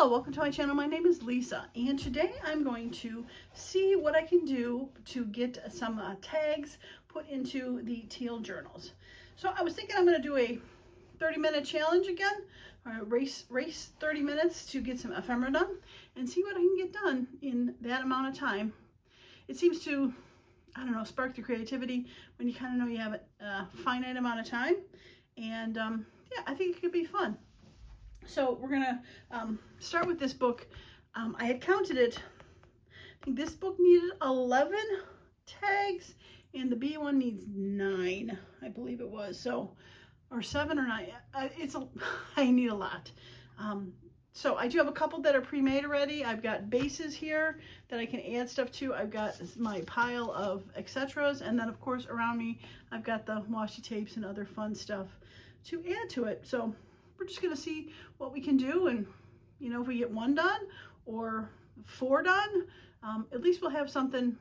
Hello, welcome to my channel. My name is Lisa, and today I'm going to see what I can do to get some tags put into the Teal journals. So I was thinking I'm going to do a 30-minute challenge again, or race 30 minutes to get some ephemera done and see what I can get done in that amount of time. It seems to, I don't know, spark the creativity when you kind of know you have a finite amount of time, and yeah, I think it could be fun. So we're gonna start with this book. I had counted it. I think this book needed 11 tags and the B one needs 9, I believe it was. So, or 7 or 9. I need a lot. So I do have a couple that are pre-made already. I've got bases here that I can add stuff to. I've got my pile of etceteras, and then of course around me I've got the washi tapes and other fun stuff to add to it. So we're just gonna see what we can do, and you know, if we get 1 done or 4 done, at least we'll have something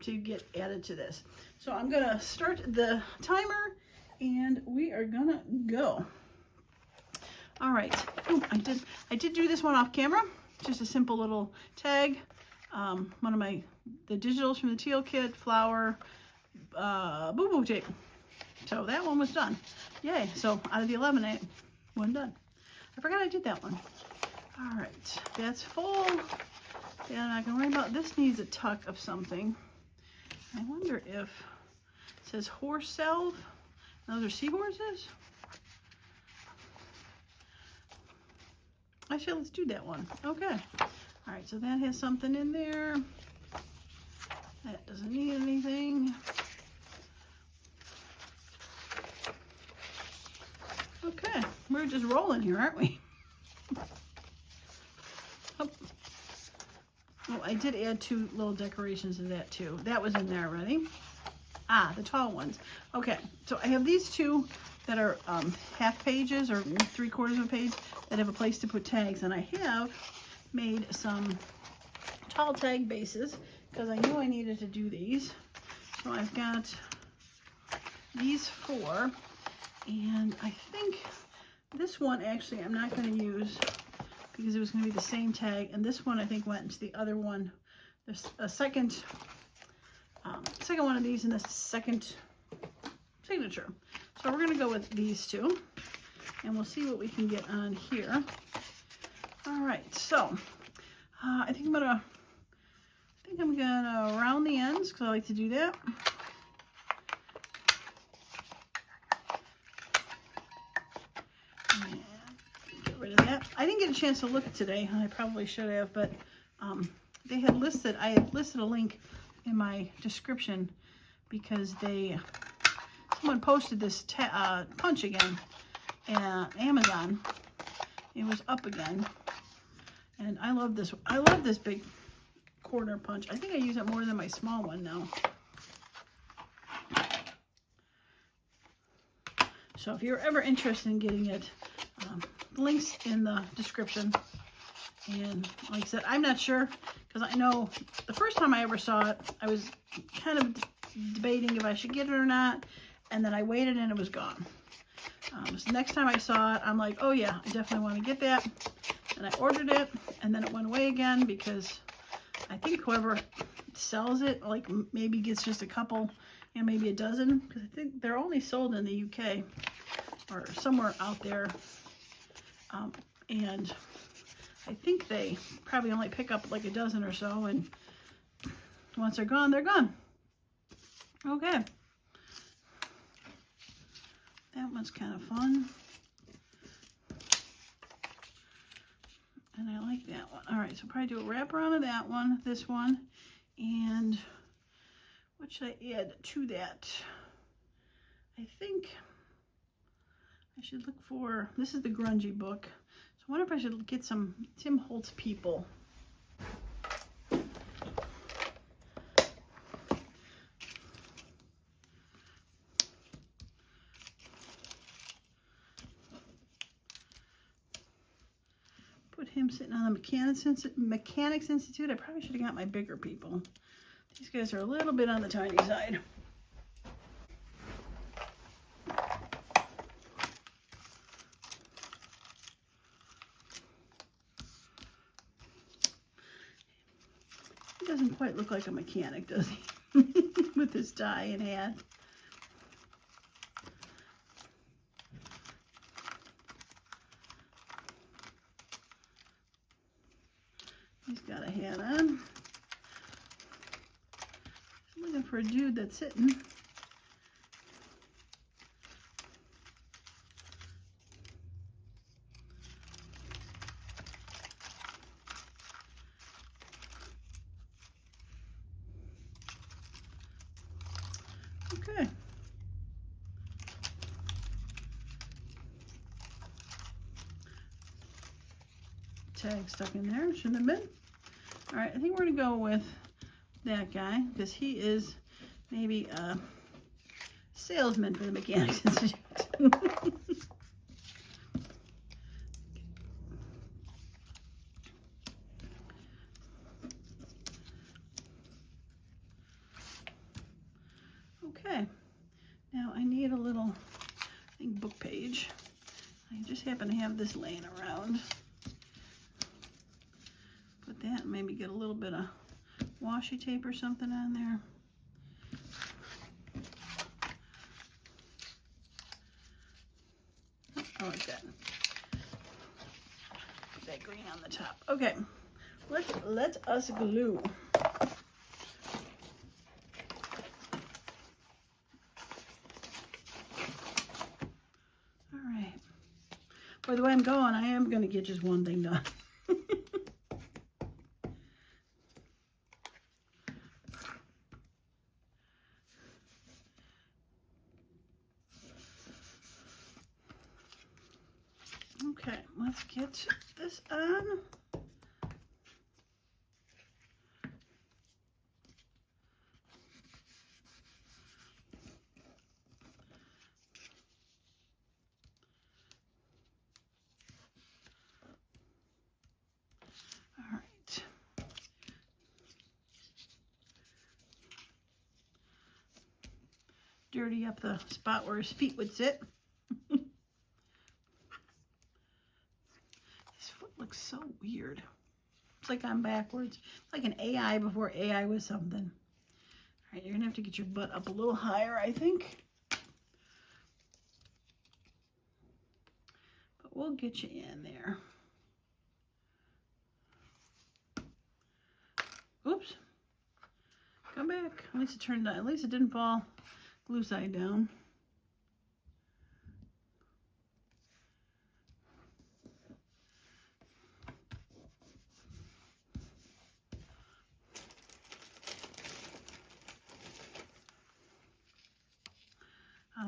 to get added to this. So I'm gonna start the timer and we are gonna go. All right. Ooh, I did do this one off camera. Just a simple little tag. One of the digitals from the Teal kit, flower, boo-boo tape. So that one was done. Yay. So out of the 11, I had 1 done. I forgot I did that one. All right, that's full. Yeah, I'm not gonna worry about this. Needs a tuck of something. I wonder if it says horse salve. Those are seahorses. Actually, let's do that one. Okay. All right, so that has something in there. That doesn't need anything. Okay, we're just rolling here, aren't we? Oh, I did add 2 little decorations to that too. That was in there already. Ah, the tall ones. Okay, so I have these 2 that are half pages or 3/4 of a page that have a place to put tags, and I have made some tall tag bases because I knew I needed to do these. So I've got these 4. And I think this one actually I'm not going to use because it was going to be the same tag. And this one I think went into the other one. There's a second one of these in the second signature. So we're going to go with these 2. And we'll see what we can get on here. All right. So I think I'm gonna round the ends because I like to do that. I didn't get a chance to look today. I probably should have, but I had listed a link in my description because someone posted this punch again at Amazon. It was up again, and I love this big corner punch. I think I use it more than my small one now. So if you're ever interested in getting it, links in the description. And like I said, I'm not sure because I know the first time I ever saw it, I was kind of debating if I should get it or not, and then I waited and it was gone. So next time I saw it, I'm like, oh yeah, I definitely want to get that, and I ordered it, and then it went away again because I think whoever sells it like maybe gets just a couple and maybe a dozen, because I think they're only sold in the UK or somewhere out there. And I think they probably only pick up like a dozen or so, and once they're gone, they're gone. Okay. That one's kind of fun. And I like that one. All right, so probably do a wraparound of that one, this one, and what should I add to that? I think I should look for, this is the grungy book. So I wonder if I should get some Tim Holtz People. Put him sitting on the Mechanics Institute. I probably should have got my bigger people. These guys are a little bit on the tiny side. doesn't quite look like a mechanic, does he? With his tie and hat. He's got a hat on. I'm looking for a dude that's sitting. Okay. Tag stuck in there, shouldn't have been. All right, I think we're gonna go with that guy because he is maybe a salesman for the Mechanics Institute. Okay, now I need a little, I think, book page. I just happen to have this laying around. Put that, maybe get a little bit of washi tape or something on there. I like that. Put that green on the top. Okay, let us glue. All right. By the way I'm going, I am going to get just one thing done. Okay, let's get this on. All right. Dirty up the spot where his feet would sit. Looks so weird. It's like I'm backwards. It's like an AI before AI was something. All right, you're gonna have to get your butt up a little higher, I think. But we'll get you in there. Oops. Come back. At least it turned out. At least it didn't fall glue side down.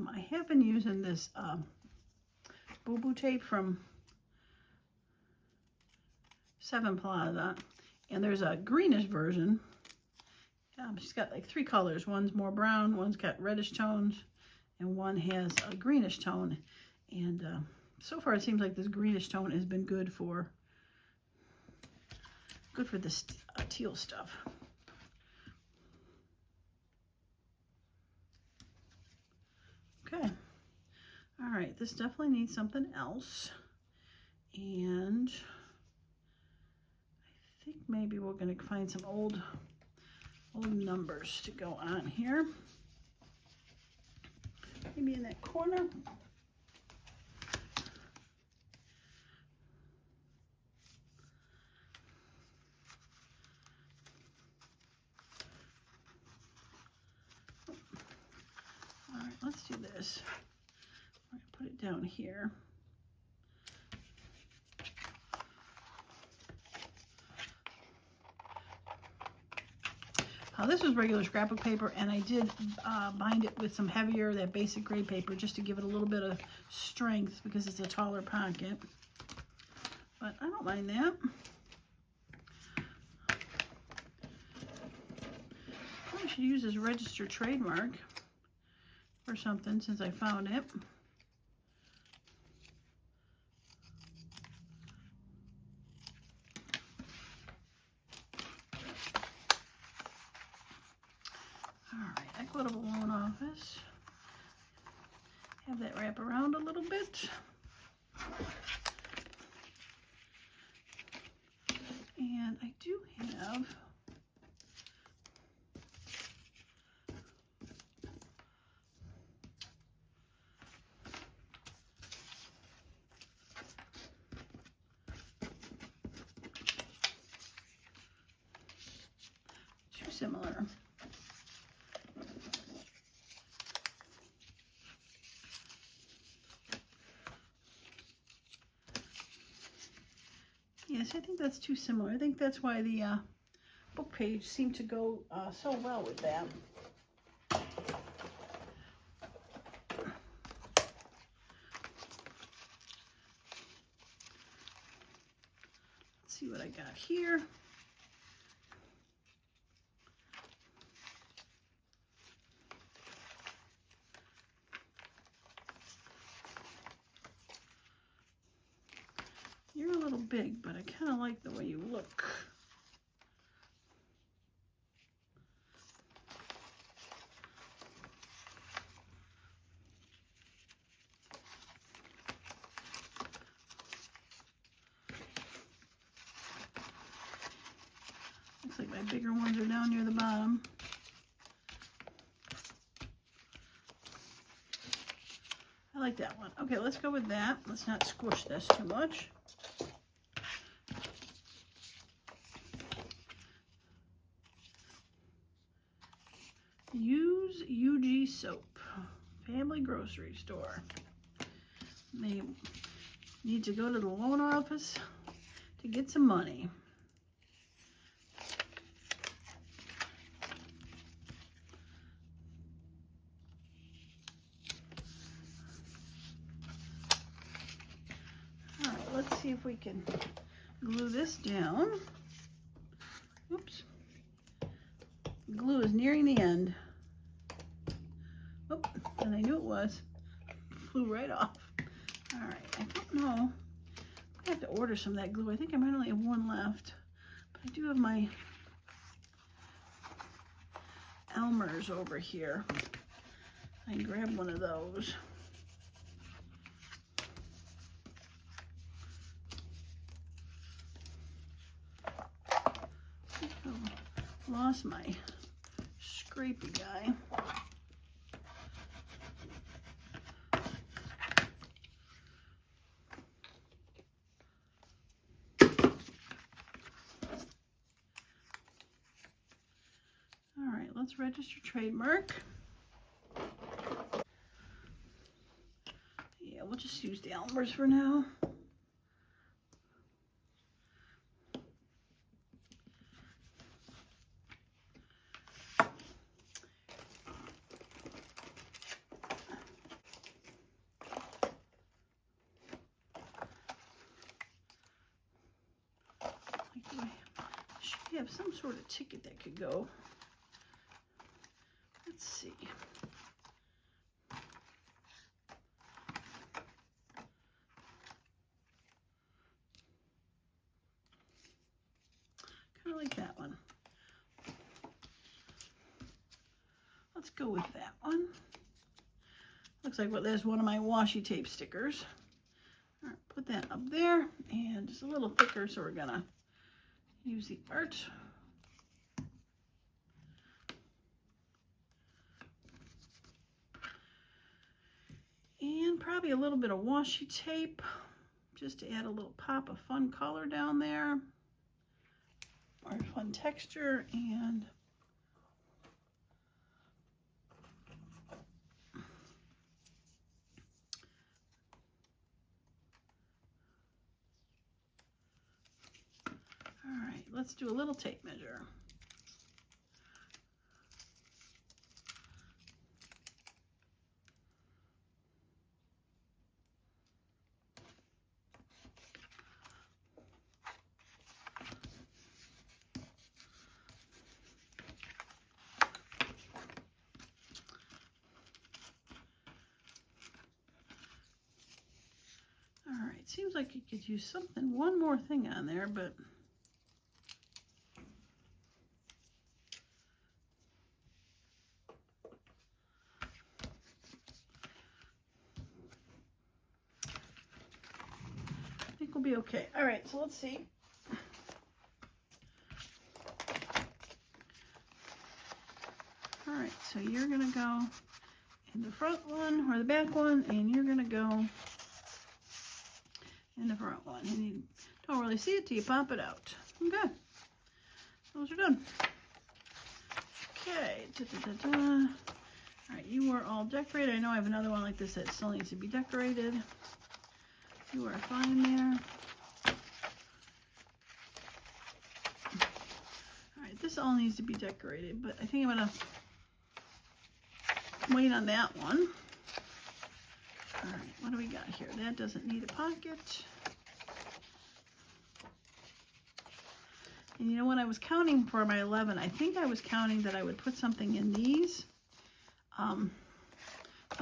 I have been using this boo-boo tape from 7 Plaza, and there's a greenish version. She's got like 3 colors. One's more brown, one's got reddish tones, and one has a greenish tone. And so far it seems like this greenish tone has been good for this teal stuff. Okay. All right, this definitely needs something else. And I think maybe we're going to find some old numbers to go on here. Maybe in that corner. All right, let's do this. We're going to put it down here. This was regular scrapbook paper, and I did bind it with some heavier, that basic gray paper, just to give it a little bit of strength because it's a taller pocket. But I don't mind that. Probably should use this registered trademark or something since I found it. Equitable Loan Office. Have that wrap around a little bit. And I do have similar. Yes, I think that's too similar. I think that's why the book page seemed to go so well with that. Let's see what I got here. You're a little big, but I kind of like the way you look. Looks like my bigger ones are down near the bottom. I like that one. Okay, let's go with that. Let's not squish this too much. Use UG soap, family grocery store. They need to go to the loan office to get some money. All right, let's see if we can glue this down. Oops. Glue is nearing the end. Oh, and I knew it was. Flew right off. All right, I don't know. I have to order some of that glue. I think I might only have one left. But I do have my Elmer's over here. I can grab one of those. Lost my scrapey guy. All right, let's register trademark. Yeah, we'll just use the Elmer's for now. I have some sort of ticket that could go. Let's see. Kind of like that one. Let's go with that one. Looks like there's one of my washi tape stickers. All right, put that up there, and it's a little thicker, so we're gonna use the art. And probably a little bit of washi tape, just to add a little pop of fun color down there, or fun texture, and all right, let's do a little tape measure. All right, seems like you could use one more thing on there, but I think we'll be okay. All right, so let's see. All right, so you're gonna go in the front one or the back one, and you're gonna go in the front one. And you don't really see it till you pop it out. Okay, those are done. Okay. All right, you are all decorated. I know I have another one like this that still needs to be decorated. You are fine there. All right, this all needs to be decorated, but I think I'm gonna wait on that one. All right, what do we got here? That doesn't need a pocket. And you know, when I was counting for my 11, I think I was counting that I would put something in these. Some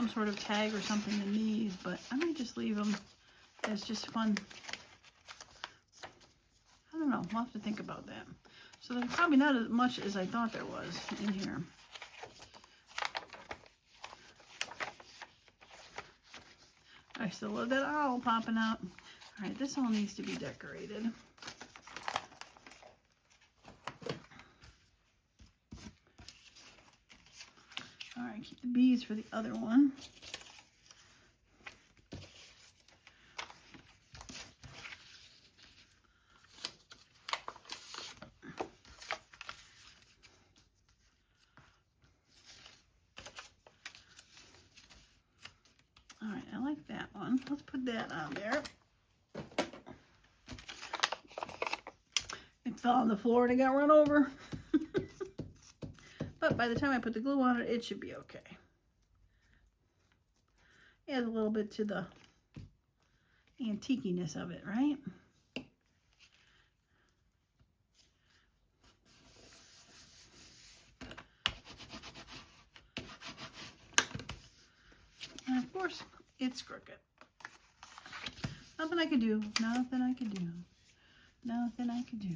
sort of tag or something in these, but I might just leave them as just fun. I don't know, we'll have to think about that. So there's probably not as much as I thought there was in here. I still love that owl popping out. All right, this all needs to be decorated. All right, keep the bees for the other one. All right, I like that one. Let's put that on there. It fell on the floor and it got run over. But by the time I put the glue on it, it should be okay. Adds a little bit to the antiqueness of it, right? And of course, it's crooked. Nothing I could do. Nothing I could do. Nothing I could do.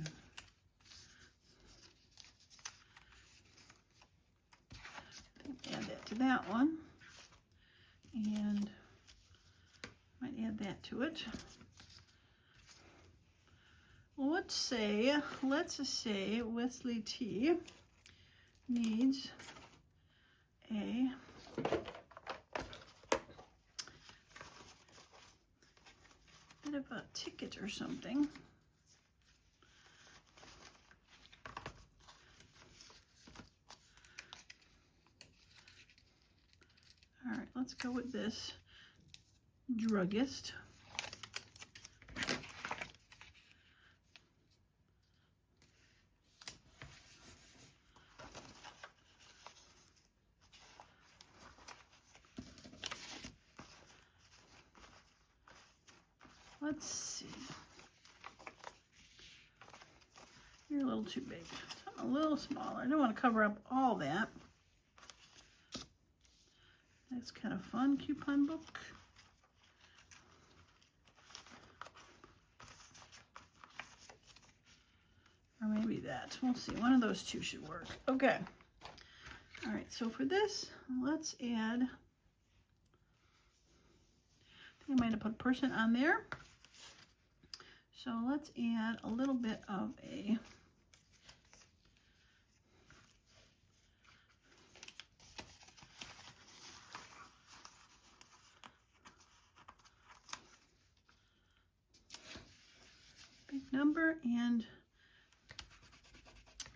Add that to that one. And might add that to it. Well, let's say Wesley T needs a bit of a ticket or something. All right, let's go with this druggist. Let's see. You're a little too big. I'm a little smaller. I don't want to cover up all that. That's kind of fun. Coupon book. Or maybe that. We'll see. One of those two should work. Okay. All right. So for this, let's add. I think I might have put a person on there. So let's add a little bit of a big number and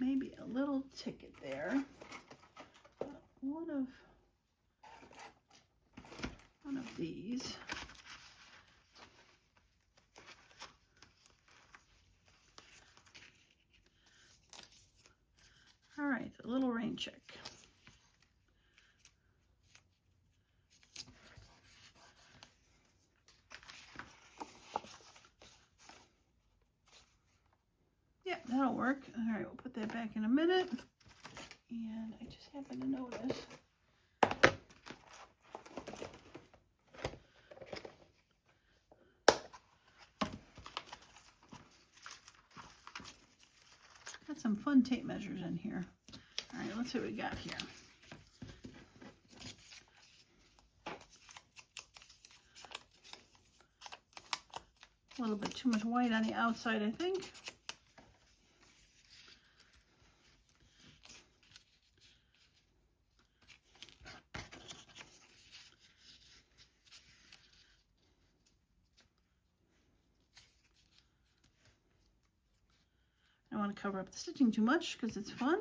maybe a little ticket there. One of these. All right, a little rain check. Yeah, that'll work. All right, we'll put that back in a minute. And I just happened to notice got some fun tape measures in here. All right, let's see what we got here. A little bit too much white on the outside, I think. I don't want to cover up the stitching too much because it's fun.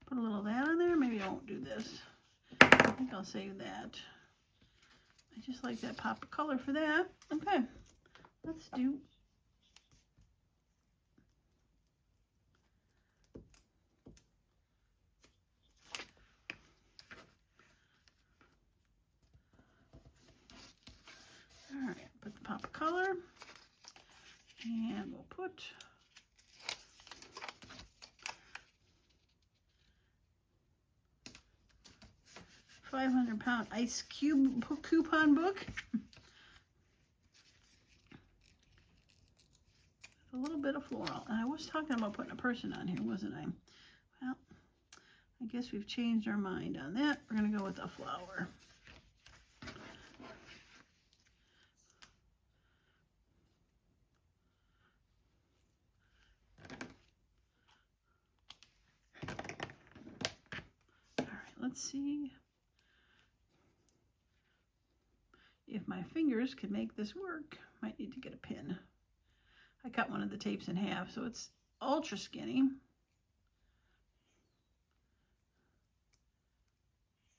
Put put a little of that on there. Maybe I won't do this. I think I'll save that. I just like that pop of color for that. Okay, let's do. All right, put the pop of color, and we'll put 500-pound ice cube coupon book. A little bit of floral. And I was talking about putting a person on here, wasn't I? Well, I guess we've changed our mind on that. We're going to go with a flower. All right, let's see if my fingers could make this work. Might need to get a pin. I cut one of the tapes in half, so it's ultra skinny.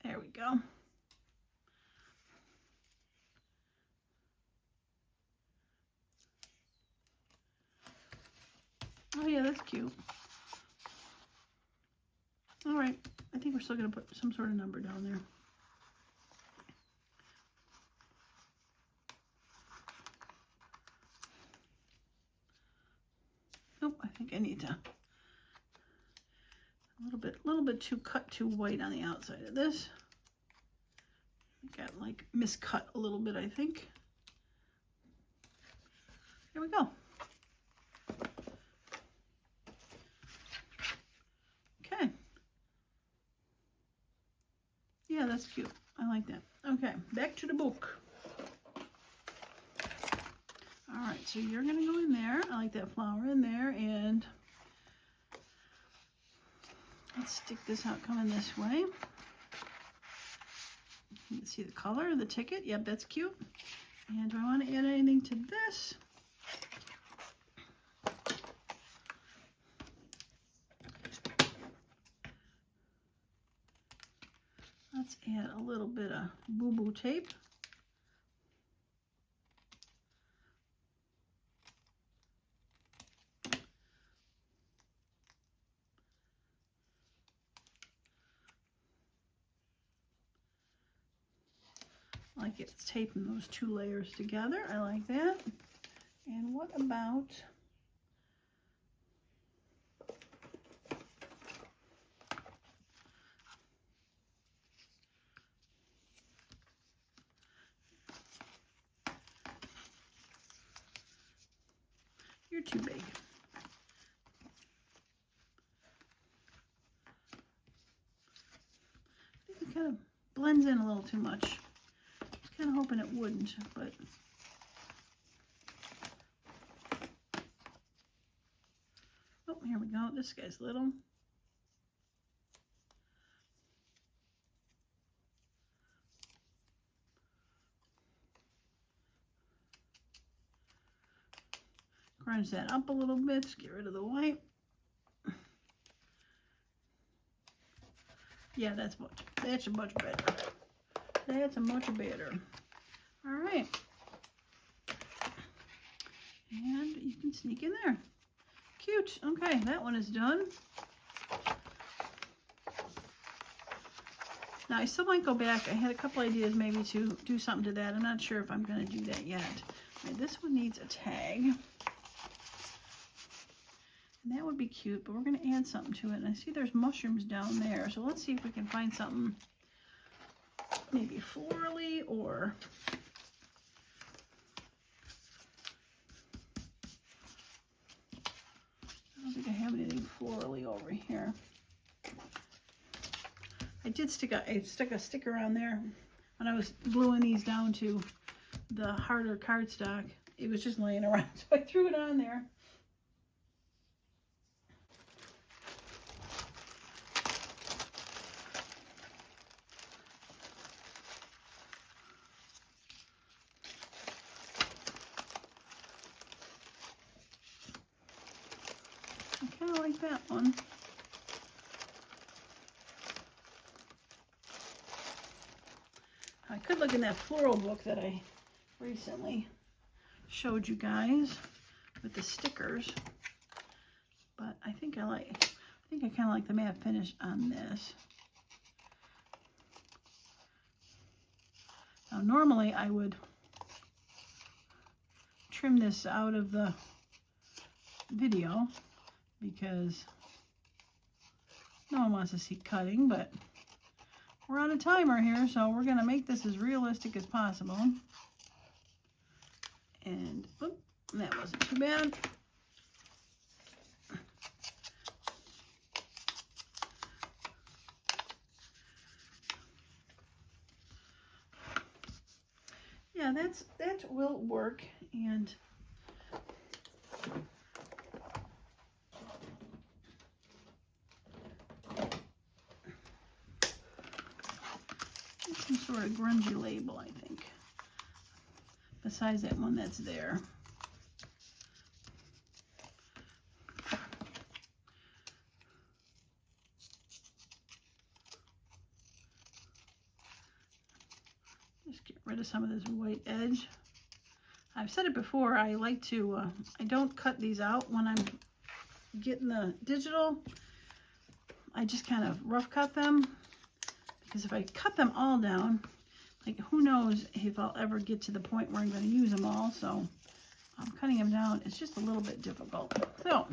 There we go. Oh yeah, that's cute. All right, I think we're still gonna put some sort of number down there. Nope, I think I need to a little bit too white on the outside of this. I got like miscut a little bit, I think. There we go. Okay. Yeah, that's cute. I like that. Okay, back to the book. All right, so you're gonna go in there. I like that flower in there, and let's stick this out coming this way. You can see the color of the ticket. Yep, that's cute. And do I want to add anything to this? Let's add a little bit of boo-boo tape. I like it's taping those two layers together. I like that. And what about you're too big. I think it kind of blends in a little too much. I was kind of hoping it wouldn't, but oh, here we go. This guy's little. Crunch that up a little bit. Get rid of the white. Yeah, that's a much better. That's a much better. All right. And you can sneak in there. Cute. Okay, that one is done. Now, I still might go back. I had a couple ideas maybe to do something to that. I'm not sure if I'm going to do that yet. All right, this one needs a tag. And that would be cute, but we're going to add something to it. And I see there's mushrooms down there. So let's see if we can find something maybe florally or I don't think I have anything florally over here. I stuck a sticker on there when I was gluing these down to the harder cardstock. It was just laying around, so I threw it on there. I kind of like that one. could look in that floral book that I recently showed you guys with the stickers, but I think I kind of like the matte finish on this. Now normally I would trim this out of the video because no one wants to see cutting, but we're on a timer here, so we're going to make this as realistic as possible. And oop, that wasn't too bad. Yeah, that will work. And some sort of grungy label, I think, besides that one that's there. Just get rid of some of this white edge. I've said it before, I like to, I don't cut these out when I'm getting the digital. I just kind of rough cut them, because if I cut them all down, like who knows if I'll ever get to the point where I'm going to use them all. So I'm cutting them down. It's just a little bit difficult. So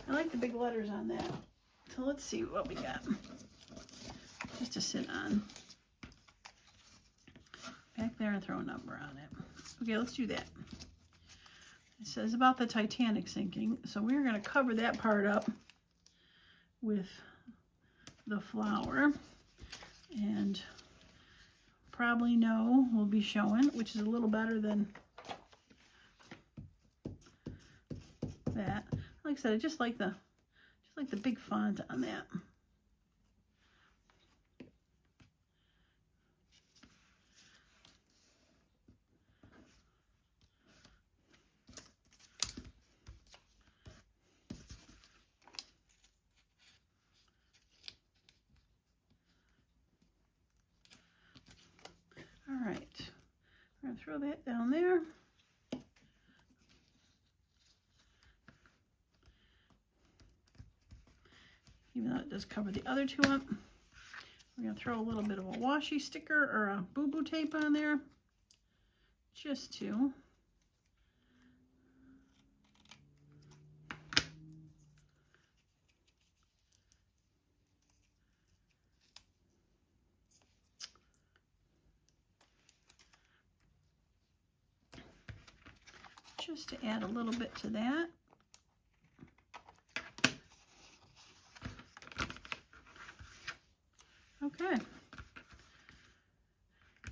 I like the big letters on that. So let's see what we got. Just to sit on. Back there and throw a number on it. Okay, let's do that. It says about the Titanic sinking. So we're going to cover that part up with the flower. And probably no will be showing, which is a little better than that. Like I said, I just like the big font on that. All right, we're gonna throw that down there. Even though it does cover the other two up. We're gonna throw a little bit of a washi sticker or a boo-boo tape on there, just to add a little bit to that. Okay.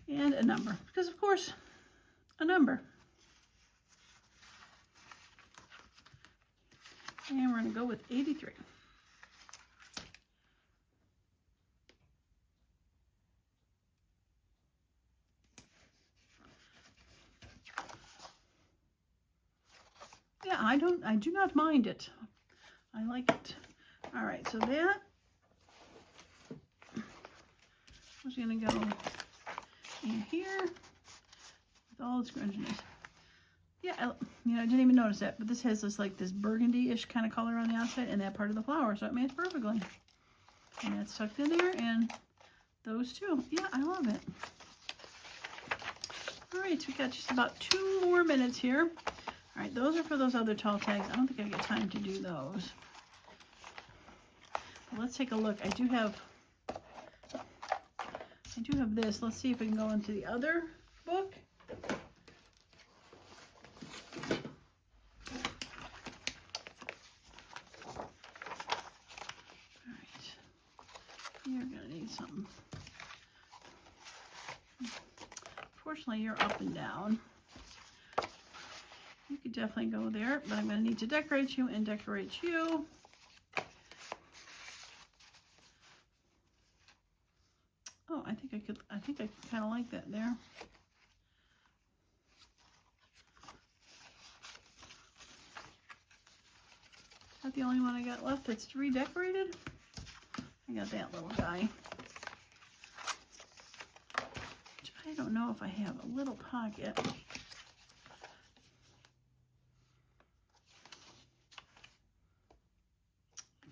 And a number, because of course, a number. And we're going to go with 83. Yeah, I do not mind it. I like it. All right, so that was going to go in here with all its grunginess. Yeah, I didn't even notice that, but this has this burgundy-ish kind of color on the outside and that part of the flower, so it matches perfectly. And that's tucked in there, and those two. Yeah, I love it. All right, so we got just about 2 more minutes here. All right, those are for those other tall tags. I don't think I get time to do those. But let's take a look. I do have this. Let's see if we can go into the other book. All right, you're gonna need something. Fortunately, you're up and down. You could definitely go there, but I'm going to need to decorate you and decorate you. kind of like that there. Is that the only one I got left that's redecorated? I got that little guy. Which I don't know if I have a little pocket. I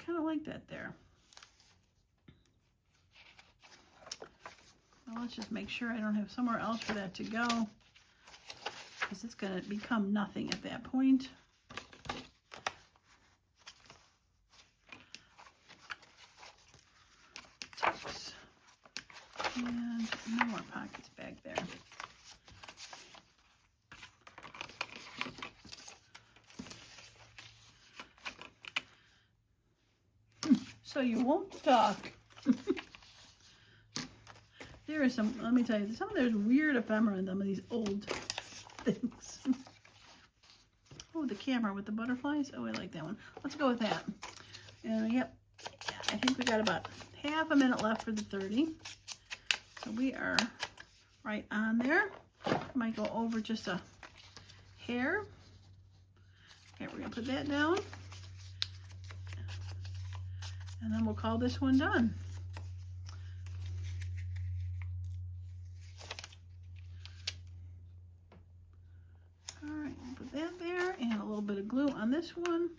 kind of like that there. Well, let's just make sure I don't have somewhere else for that to go, because it's going to become nothing at that point. And no more pockets back there. So you won't talk. There is some, let me tell you, there's weird ephemera in some of these old things. Oh, the camera with the butterflies. Oh, I like that one. Let's go with that. And yep, I think we got about half a minute left for the 30. So we are right on there. Might go over just a hair. Okay, we're gonna put that down. And then we'll call this one done. All right, we'll put that there and a little bit of glue on this one.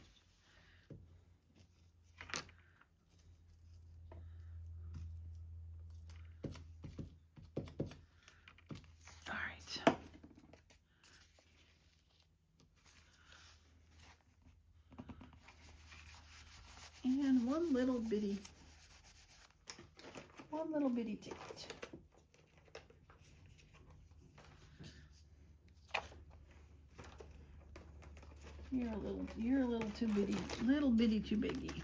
All right. And one little bitty ticket. You're a little too bitty, too biggie.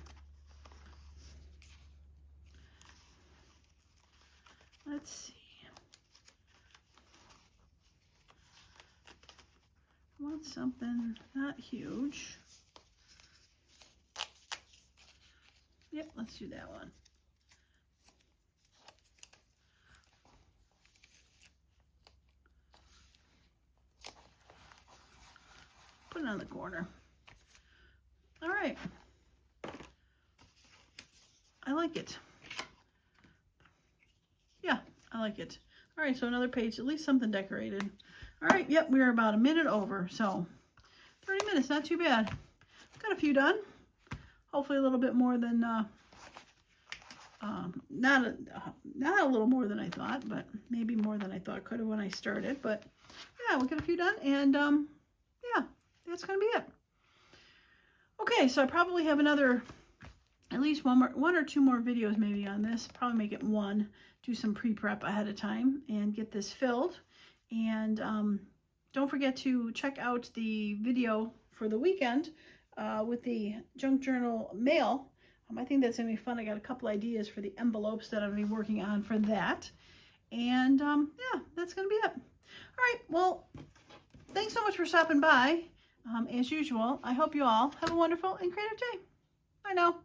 Let's see. I want something not huge. Yep, let's do that one. Put it on the corner. All right. I like it. Yeah, I like it. All right, so another page, at least something decorated. All right, yep, we are about a minute over, so 30 minutes, not too bad. Got a few done. Hopefully a little bit more than, not a little more than I thought, but maybe more than I thought could have when I started. But yeah, we'll get a few done, and yeah, that's gonna be it. Okay, so I probably have another, at least one or two more videos maybe on this. Probably make it one. Do some pre-prep ahead of time and get this filled. And don't forget to check out the video for the weekend with the junk journal mail. I think that's gonna be fun. I got a couple ideas for the envelopes that I'm gonna be working on for that. And yeah, that's gonna be it. All right, well, thanks so much for stopping by. As usual, I hope you all have a wonderful and creative day. Bye now.